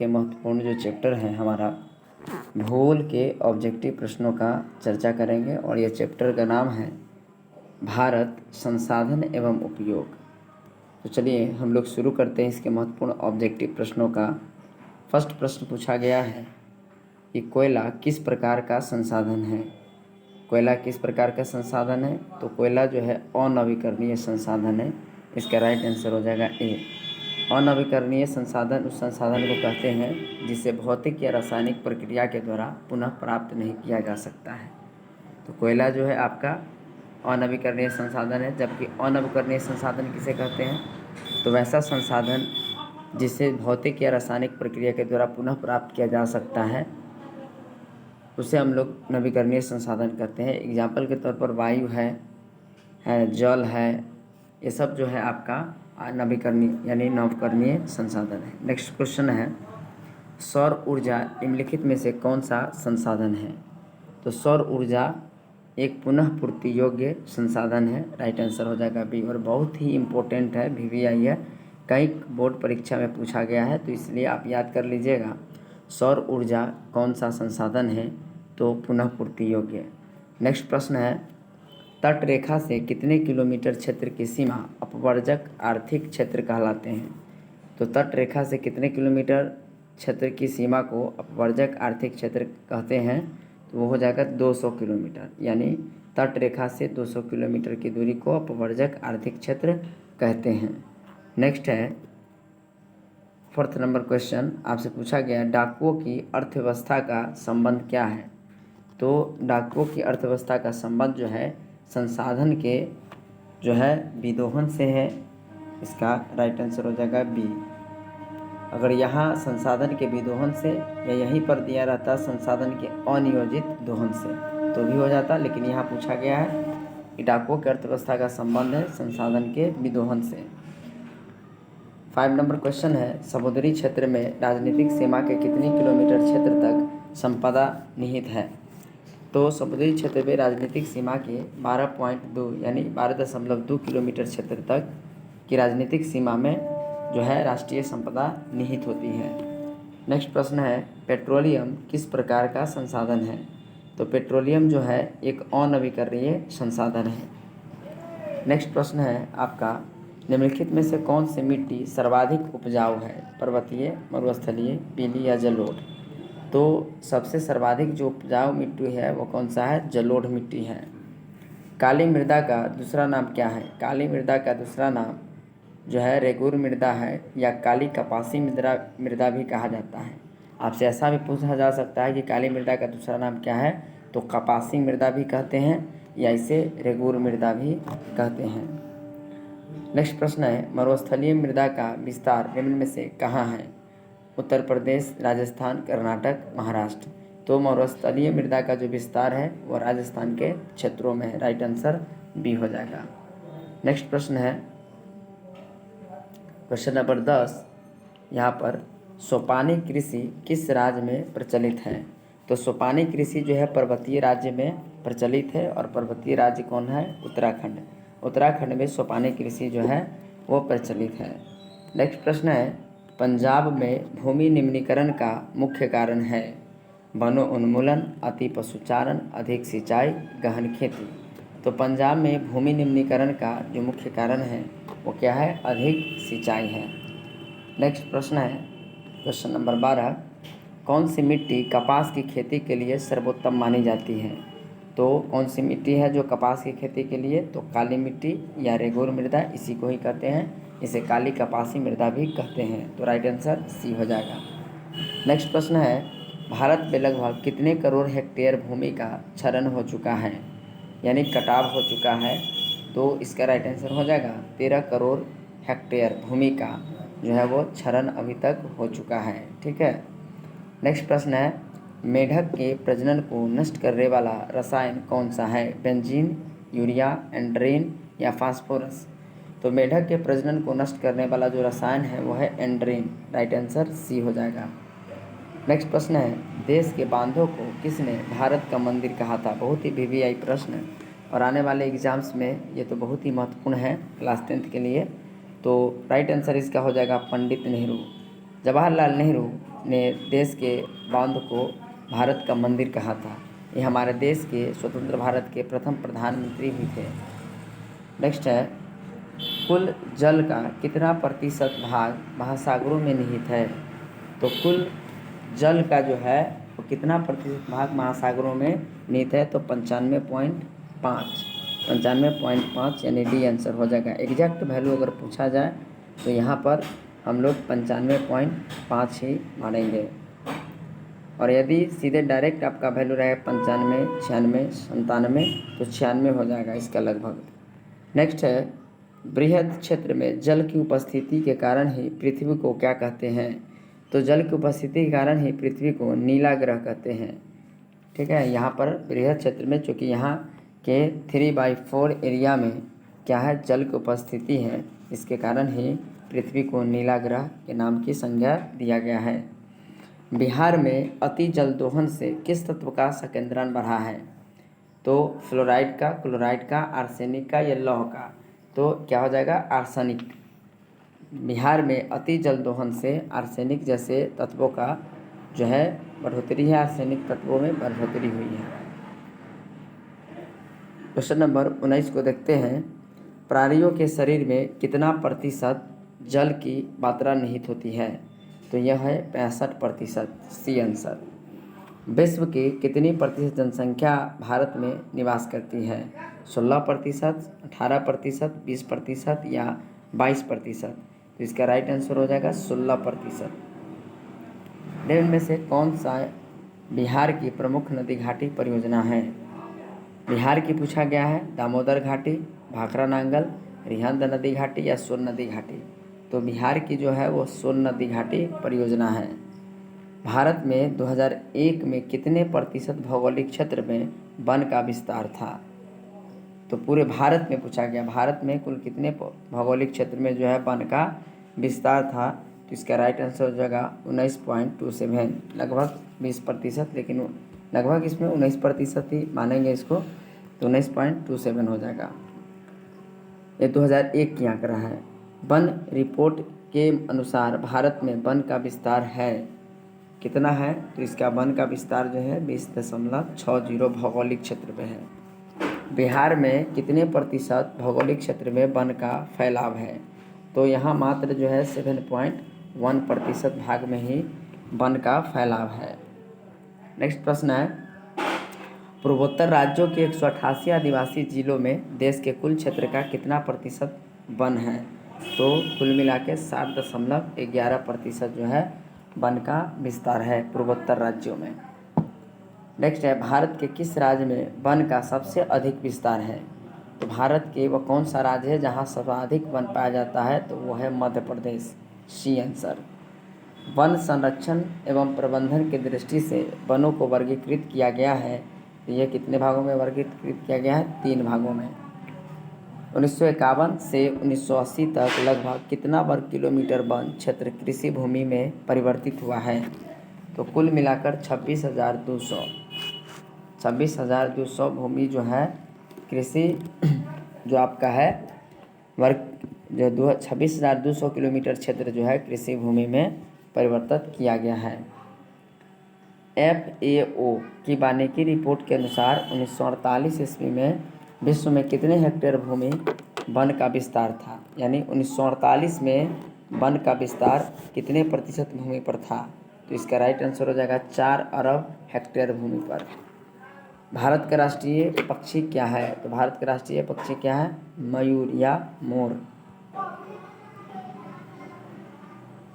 के महत्वपूर्ण जो चैप्टर है हमारा भूगोल के ऑब्जेक्टिव प्रश्नों का चर्चा करेंगे और यह चैप्टर का नाम है भारत संसाधन एवं उपयोग। तो चलिए हम लोग शुरू करते हैं इसके महत्वपूर्ण ऑब्जेक्टिव प्रश्नों का। फर्स्ट प्रश्न पूछा गया है कि कोयला किस प्रकार का संसाधन है। कोयला किस प्रकार का संसाधन है? तो कोयला जो है अनवीकरणीय संसाधन है। इसका राइट आंसर हो जाएगा ए। अनवीकरणीय संसाधन उस संसाधन को कहते हैं जिसे भौतिक या रासायनिक प्रक्रिया के द्वारा पुनः प्राप्त नहीं किया जा सकता है। तो कोयला जो है आपका अनवीकरणीय संसाधन है। जबकि अनवीकरणीय संसाधन किसे कहते हैं? तो वैसा संसाधन जिसे भौतिक या रासायनिक प्रक्रिया के द्वारा पुनः प्राप्त किया जा सकता है उसे हम लोग नवीकरणीय संसाधन कहते हैं। एग्जाम्पल के तौर पर वायु है जल है, ये सब जो है आपका नवीकरणीय यानी नवकरणीय संसाधन है। नेक्स्ट क्वेश्चन है सौर ऊर्जा निम्नलिखित में से कौन सा संसाधन है? तो सौर ऊर्जा एक पुनः पूर्ति योग्य संसाधन है। राइट आंसर हो जाएगा बी। और बहुत ही इम्पोर्टेंट है, VVI है, कई बोर्ड परीक्षा में पूछा गया है, तो इसलिए आप याद कर लीजिएगा सौर ऊर्जा कौन सा संसाधन है, तो पुनः पूर्ति योग्य। नेक्स्ट प्रश्न है तट रेखा से कितने किलोमीटर क्षेत्र की सीमा अपवर्जक आर्थिक क्षेत्र कहलाते हैं? तो तट रेखा से कितने किलोमीटर क्षेत्र की सीमा को अपवर्जक आर्थिक क्षेत्र कहते हैं? तो वो हो जाएगा 200 किलोमीटर, यानी तट रेखा से 200 किलोमीटर की दूरी को अपवर्जक आर्थिक क्षेत्र कहते हैं। नेक्स्ट है फोर्थ नंबर क्वेश्चन आपसे पूछा गया डाकुओं की अर्थव्यवस्था का संबंध क्या है? तो डाकुओं की अर्थव्यवस्था का संबंध जो है संसाधन के जो है विदोहन से है। इसका राइट आंसर हो जाएगा बी। अगर यहाँ संसाधन के विदोहन से या यहीं पर दिया रहता संसाधन के अनियोजित दोहन से तो भी हो जाता, लेकिन यहाँ पूछा गया है कि डाकुओं की अर्थव्यवस्था का संबंध है संसाधन के विदोहन से। 5 नंबर क्वेश्चन है समुद्री क्षेत्र में राजनीतिक सीमा के कितनी किलोमीटर क्षेत्र तक संपदा निहित है? तो समुद्री क्षेत्र में राजनीतिक सीमा के 12.2 यानी 12.2 किलोमीटर क्षेत्र तक की राजनीतिक सीमा में जो है राष्ट्रीय संपदा निहित होती है। नेक्स्ट प्रश्न है पेट्रोलियम किस प्रकार का संसाधन है? तो पेट्रोलियम जो है एक अनवीकरणीय संसाधन है। नेक्स्ट प्रश्न है आपका निम्नलिखित में से कौन सी मिट्टी सर्वाधिक उपजाऊ है? पर्वतीय, मरुस्थलीय, पीली या जलोढ़? तो सबसे सर्वाधिक जो उपजाऊ मिट्टी है वो कौन सा है? जलोढ़ मिट्टी है। काली मृदा का दूसरा नाम क्या है? काली मृदा का दूसरा नाम जो है रेगुर मृदा है या काली कपासी मृदा भी कहा जाता है। आपसे ऐसा भी पूछा जा सकता है कि काली मृदा का दूसरा नाम क्या है? तो कपासी मृदा भी कहते हैं या इसे रेगुर मृदा भी कहते हैं। नेक्स्ट प्रश्न है मरुस्थलीय मृदा का विस्तार निम्न में से कहाँ है? उत्तर प्रदेश, राजस्थान, कर्नाटक, महाराष्ट्र। तो मरुस्थलीय मृदा का जो विस्तार है वो राजस्थान के क्षेत्रों में है। राइट आंसर बी हो जाएगा। नेक्स्ट प्रश्न है क्वेश्चन नंबर 10। यहाँ पर सोपानी कृषि किस राज्य में प्रचलित है? तो सोपानी कृषि जो है पर्वतीय राज्य में प्रचलित है और पर्वतीय राज्य कौन है? उत्तराखंड। उत्तराखंड में सोपानी कृषि जो है वो प्रचलित है। नेक्स्ट प्रश्न है पंजाब में भूमि निम्नीकरण का मुख्य कारण है? वनो उन्मूलन, अति पशुचारण, अधिक सिंचाई, गहन खेती। तो पंजाब में भूमि निम्नीकरण का जो मुख्य कारण है वो क्या है? अधिक सिंचाई है। नेक्स्ट प्रश्न है क्वेश्चन नंबर 12। कौन सी मिट्टी कपास की खेती के लिए सर्वोत्तम मानी जाती है? तो कौन सी मिट्टी है जो कपास की खेती के लिए? तो काली मिट्टी या रेगुर मृदा, इसी को ही कहते हैं, इसे काली कपासी मृदा भी कहते हैं। तो राइट आंसर सी हो जाएगा। नेक्स्ट प्रश्न है भारत में लगभग कितने करोड़ हेक्टेयर भूमि का क्षरण हो चुका है यानी कटाव हो चुका है? तो इसका राइट आंसर हो जाएगा 13 करोड़ हेक्टेयर भूमि का जो है वो क्षरण अभी तक हो चुका है। ठीक है। नेक्स्ट प्रश्न है मेढक के प्रजनन को नष्ट करने वाला रसायन कौन सा है? बेंजीन, यूरिया, एंड्रीन या फास्फोरस? तो मेढक के प्रजनन को नष्ट करने वाला जो रसायन है वो है एंड्रीन। राइट आंसर सी हो जाएगा। नेक्स्ट प्रश्न है देश के बांधों को किसने भारत का मंदिर कहा था? बहुत ही VVI प्रश्न है और आने वाले एग्जाम्स में ये तो बहुत ही महत्वपूर्ण है क्लास 10th के लिए। तो राइट आंसर इसका हो जाएगा पंडित नेहरू। जवाहरलाल नेहरू ने देश के बांध को भारत का मंदिर कहा था। ये हमारे देश के स्वतंत्र भारत के प्रथम प्रधानमंत्री भी थे। नेक्स्ट है, कुल जल का कितना प्रतिशत भाग महासागरों में निहित है? तो कुल जल का जो है वो कितना प्रतिशत भाग महासागरों में निहित है? तो 95.5 यानी डी आंसर हो जाएगा। एग्जैक्ट वैल्यू अगर पूछा जाए तो यहाँ पर हम लोग 95.5 ही मानेंगे, और यदि सीधे डायरेक्ट आपका वैल्यू रहे 95, 96, 97 तो 96 हो जाएगा इसका लगभग। नेक्स्ट है, बृहद क्षेत्र में जल की उपस्थिति के कारण ही पृथ्वी को क्या कहते हैं? तो जल की उपस्थिति के कारण ही पृथ्वी को नीला ग्रह कहते हैं। ठीक है, यहाँ पर बृहद क्षेत्र में, चूँकि यहाँ के 3/4 एरिया में क्या है, जल की उपस्थिति है, इसके कारण ही पृथ्वी को नीला ग्रह के नाम की संज्ञा दिया गया है। बिहार में अति जल दोहन से किस तत्व का संकेंद्रण बढ़ा है? तो फ्लोराइड का, क्लोराइड का, आर्सेनिक का या लौह का? तो क्या हो जाएगा, आर्सेनिक। बिहार में अति जल दोहन से आर्सेनिक जैसे तत्वों का जो है बढ़ोतरी है, आर्सेनिक तत्वों में बढ़ोतरी हुई है। क्वेश्चन नंबर 19 को देखते हैं। प्राणियों के शरीर में कितना प्रतिशत जल की मात्रा निहित होती है? तो यह है 65%, सी आंसर। विश्व की कितनी प्रतिशत जनसंख्या भारत में निवास करती है? 16%, 18%, 20% या 22%? तो इसका राइट आंसर हो जाएगा 16%। निम्न में से कौन सा बिहार की प्रमुख नदी घाटी परियोजना है? बिहार की पूछा गया है, दामोदर घाटी, भाखरा नांगल, रिहंद नदी घाटी या सोन नदी घाटी? तो बिहार की जो है वो सोन नदी घाटी परियोजना है। भारत में 2001 में कितने प्रतिशत भौगोलिक क्षेत्र में वन का विस्तार था? तो पूरे भारत में पूछा गया, भारत में कुल कितने भौगोलिक क्षेत्र में जो है वन का विस्तार था? तो इसका राइट आंसर हो जाएगा 19.27, लगभग 20%, लेकिन लगभग इसमें 19% ही मानेंगे इसको, तो 19.27 हो जाएगा। ये 2001 की आंकड़ा है। वन रिपोर्ट के अनुसार भारत में वन का विस्तार है, कितना है? तो इसका वन का विस्तार जो है 20.60 भौगोलिक क्षेत्र में है। बिहार में कितने प्रतिशत भौगोलिक क्षेत्र में वन का फैलाव है? तो यहाँ मात्र जो है 7.1% भाग में ही वन का फैलाव है। नेक्स्ट प्रश्न है, पूर्वोत्तर राज्यों के 188 आदिवासी जिलों में देश के कुल क्षेत्र का कितना प्रतिशत वन है? तो कुल मिला के 7.11% जो है वन का विस्तार है पूर्वोत्तर राज्यों में। नेक्स्ट है, भारत के किस राज्य में वन का सबसे अधिक विस्तार है? तो भारत के वह कौन सा राज्य है जहाँ सर्वाधिक वन पाया जाता है? तो वो है Madhya Pradesh, C answer. One संरक्षण एवं प्रबंधन की दृष्टि से वनों को वर्गीकृत किया गया है, तो ये कितने भागों में वर्गीकृत किया गया है? 3 भागों में। 1951 से 1980 तक लगभग कितना वर्ग किलोमीटर वन क्षेत्र कृषि भूमि में परिवर्तित हुआ है? तो कुल मिलाकर 26,200 भूमि जो है कृषि जो आपका है वर्ग जो 26,200 किलोमीटर क्षेत्र जो है कृषि भूमि में परिवर्तित किया गया है। FAO की वानिकी रिपोर्ट के अनुसार 1948 ईस्वी में विश्व में कितने हेक्टेयर भूमि वन का विस्तार था? यानी 1948 में वन का विस्तार कितने प्रतिशत भूमि पर था? तो इसका राइट आंसर हो जाएगा 4 अरब हेक्टेयर भूमि पर। भारत का राष्ट्रीय पक्षी क्या है? तो भारत का राष्ट्रीय पक्षी क्या है? मयूर या मोर।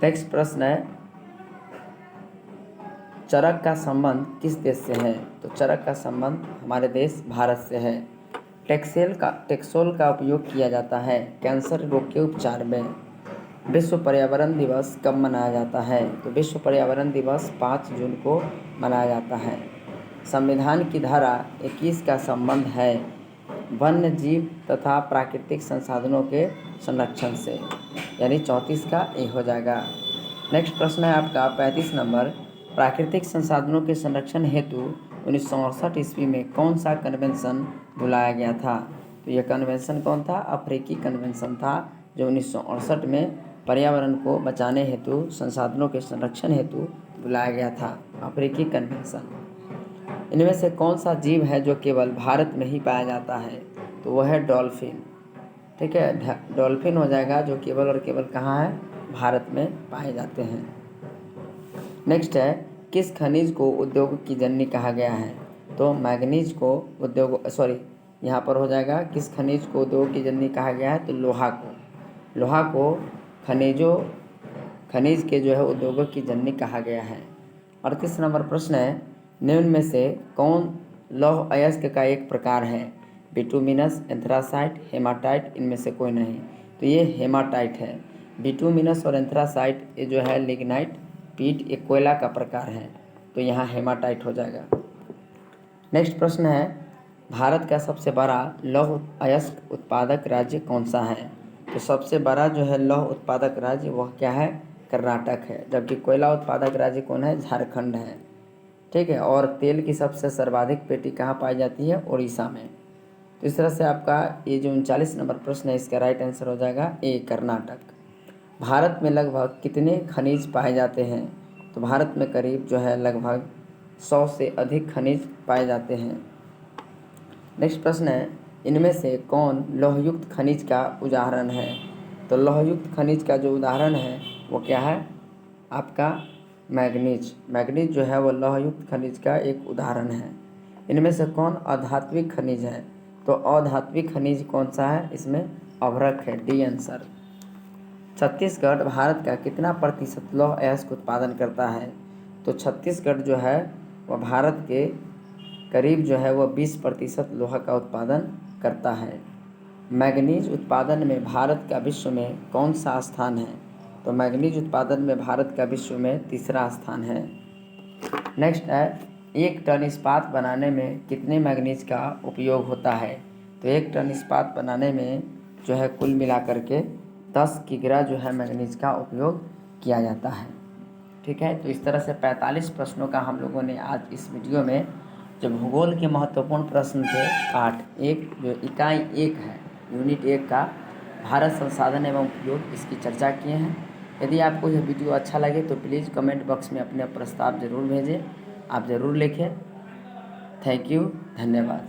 नेक्स्ट प्रश्न है, चरक का संबंध किस देश से है? तो चरक का संबंध हमारे देश भारत से है। टेक्सोल का उपयोग किया जाता है कैंसर रोग के उपचार में। विश्व पर्यावरण दिवस कब मनाया जाता है? तो विश्व पर्यावरण दिवस 5 जून को मनाया जाता है। संविधान की धारा 21 का संबंध है वन्य जीव तथा प्राकृतिक संसाधनों के संरक्षण से, यानी 34 का ए हो जाएगा। नेक्स्ट प्रश्न है आपका 35 नंबर, प्राकृतिक संसाधनों के संरक्षण हेतु 1968 ईस्वी में कौन सा कन्वेंशन बुलाया गया था? तो यह कन्वेंशन कौन था? अफ्रीकी कन्वेंशन था, जो 1968 में पर्यावरण को बचाने हेतु, संसाधनों के संरक्षण हेतु बुलाया गया था? अफ्रीकी कन्वेंशन। इनमें से कौन सा जीव है जो केवल भारत में ही पाया जाता है? तो वह है डॉल्फिन। ठीक है, डॉल्फिन हो जाएगा जो केवल और केवल कहाँ है? भारत में पाए जाते हैं। नेक्स्ट है, किस खनिज को उद्योग की जननी कहा गया है? तो मैग्नीज को यहाँ पर हो जाएगा किस खनिज को उद्योग की जननी कहा गया है? तो लोहा को खनिज के जो है उद्योगों की जननी कहा गया है। 38 नंबर प्रश्न है, निम्न में से कौन लौह अयस्क का एक प्रकार है? बिटुमिनस, एंथ्रासाइट, हेमाटाइट, इनमें से कोई नहीं। तो ये हेमाटाइट है। बिटुमिनस और एंथ्रासाइट ये जो है लिग्नाइट, पीट, ये कोयला का प्रकार है, तो यहाँ हेमाटाइट हो जाएगा। नेक्स्ट प्रश्न है, भारत का सबसे बड़ा लौह अयस्क उत्पादक राज्य कौन सा है? तो सबसे बड़ा जो है लौह उत्पादक राज्य वह क्या है? कर्नाटक है। जबकि कोयला उत्पादक राज्य कौन है? झारखंड है। ठीक है, और तेल की सबसे सर्वाधिक पेटी कहाँ पाई जाती है? उड़ीसा में। तो इस तरह से आपका ये जो 39 नंबर प्रश्न है इसका राइट आंसर हो जाएगा ए, कर्नाटक। भारत में लगभग कितने खनिज पाए जाते हैं? तो भारत में करीब जो है लगभग 100 से अधिक खनिज पाए जाते हैं। नेक्स्ट प्रश्न है, इनमें से कौन लौहयुक्त खनिज का उदाहरण है? तो लौहयुक्त खनिज का जो उदाहरण है वो क्या है? आपका मैग्नीज जो है वो लौहयुक्त खनिज का एक उदाहरण है। इनमें से कौन अधात्विक खनिज है? तो अधात्विक खनिज कौन सा है? इसमें अभ्रक है, डी आंसर। छत्तीसगढ़ भारत का कितना प्रतिशत लौह अयस्क उत्पादन करता है? तो छत्तीसगढ़ जो है वह भारत के करीब जो है वह 20% लोहा का उत्पादन करता है। मैग्नीज उत्पादन में भारत का विश्व में कौन सा स्थान है? तो मैग्नीज उत्पादन में भारत का विश्व में तीसरा स्थान है। नेक्स्ट है, 1 टन इस्पात बनाने में कितने मैग्नीज का उपयोग होता है? तो 1 टन इस्पात बनाने में जो है कुल मिलाकर के 10 किग्रा जो है मैग्नीज का उपयोग किया जाता है। ठीक है, तो इस तरह से 45 प्रश्नों का हम लोगों ने आज इस वीडियो में जो भूगोल के महत्वपूर्ण प्रश्न थे पार्ट 1 जो इकाई 1 है यूनिट 1 का भारत संसाधन एवं उपयोग, इसकी चर्चा किए हैं। यदि आपको यह वीडियो अच्छा लगे तो प्लीज़ कमेंट बॉक्स में अपने प्रस्ताव ज़रूर भेजें, आप ज़रूर लिखें। थैंक यू, धन्यवाद।